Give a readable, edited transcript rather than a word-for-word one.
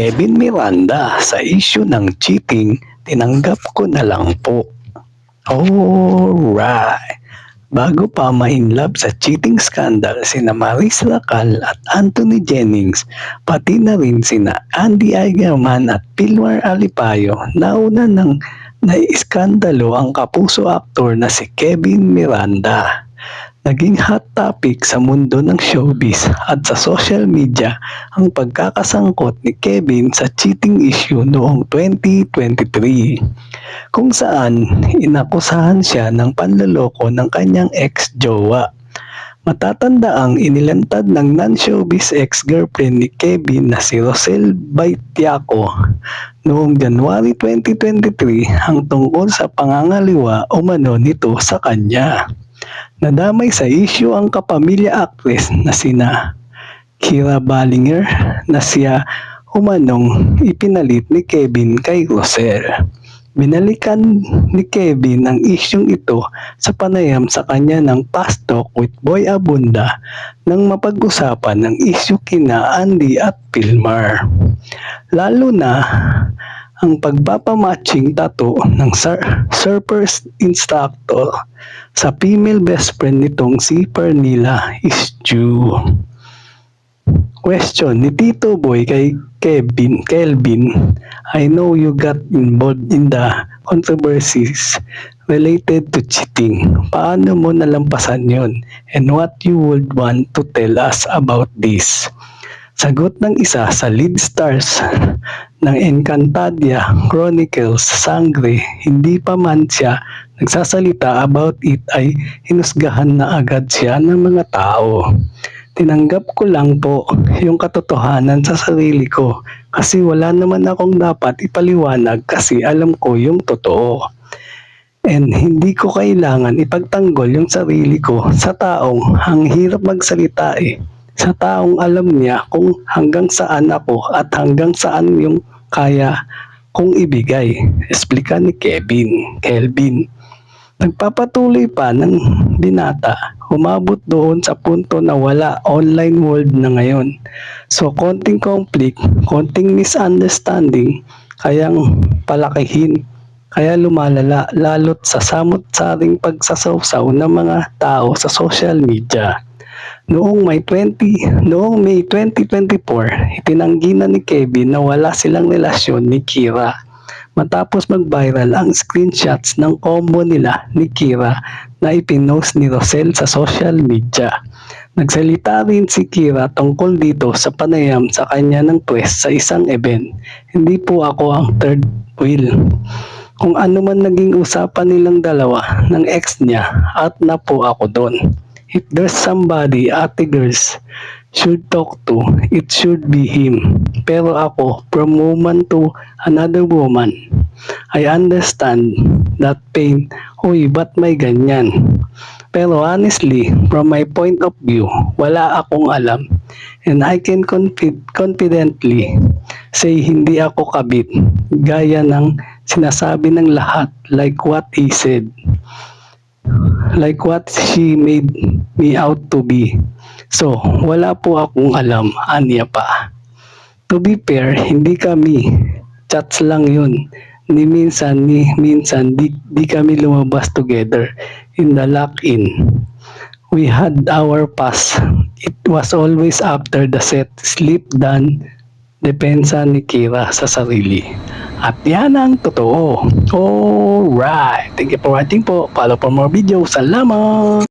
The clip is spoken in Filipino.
Kevin Miranda, sa issue ng cheating, tinanggap ko na lang po. Alright. Bago pa ma-inlove sa cheating scandal sina Maris Racal at Anthony Jennings, pati na rin sina Andy Eigenman at Pilmar Alipayo, nauna nang naiskandalo ang kapuso aktor na si Kevin Miranda. Naging hot topic sa mundo ng showbiz at sa social media ang pagkakasangkot ni Kevin sa cheating issue noong 2023, kung saan inakusahan siya ng panloloko ng kanyang ex-jowa. Matatandaang inilantad ng non-showbiz ex-girlfriend ni Kevin na si Rosel Baitiaco noong January 2023 ang tungkol sa pangangaliwa umano nito sa kanya. Nadamay sa issue ang kapamilya actress na sina Kira Ballinger na siya umanong ipinalit ni Kevin kay Rosel. Binalikan ni Kevin ang isyung ito sa panayam sa kanya ng Fast Talk with Boy Abunda nang mapag-usapan ng issue kina Andy at Pilmar. Lalo na ang pagpapamatching tattoo ng surfers instructor sa female best friend nitong si Pernilla Issue. Question ni Tito Boy kay Kelvin, I know you got involved in the controversies related to cheating. Paano mo nalampasan yon? And what you would want to tell us about this? Sagot ng isa sa lead stars ng Encantadia Chronicles, Sangre, hindi pa man siya nagsasalita about it ay hinusgahan na agad siya ng mga tao. Tinanggap ko lang po yung katotohanan sa sarili ko kasi wala naman akong dapat ipaliwanag kasi alam ko yung totoo. And hindi ko kailangan ipagtanggol yung sarili ko sa taong ang hirap magsalita sa taong alam niya kung hanggang saan ako at hanggang saan yung kaya kong ibigay. Explica ni Kelvin. Nagpapatuloy pa ng binata, umabot doon sa punto na wala online world na ngayon. So konting conflict, konting misunderstanding, kayang palakihin, kaya lumalala lalot sa samot-saring pagsasawsaw ng mga tao sa social media. Noong May 2024, itinanggi na ni Kevin na wala silang relasyon ni Kira matapos mag-viral ang screenshots ng combo nila ni Kira na ipinost ni Rosel sa social media. Nagsalita rin si Kira tungkol dito sa panayam sa kanya ng press sa isang event. Hindi po ako ang third wheel. Kung ano man naging usapan nilang dalawa ng ex niya at na po ako doon. If there's somebody ate girls should talk to, it should be him. Pero ako, from woman to another woman, I understand that pain. Uy, ba't may ganyan? Pero honestly, from my point of view, wala akong alam. And I can confidently say hindi ako kabit. Gaya ng sinasabi ng lahat, like what he said. Like what she made me out to be. So, wala po akong alam, anya pa. To be fair, hindi kami, chats lang yun. Ni minsan di kami lumabas together in the lock-in. We had our past. It was always after the set, sleep done, depensa ni Kira sa sarili. At yan ang totoo. Alright. Thank you for watching po. Follow for more videos. Salamat!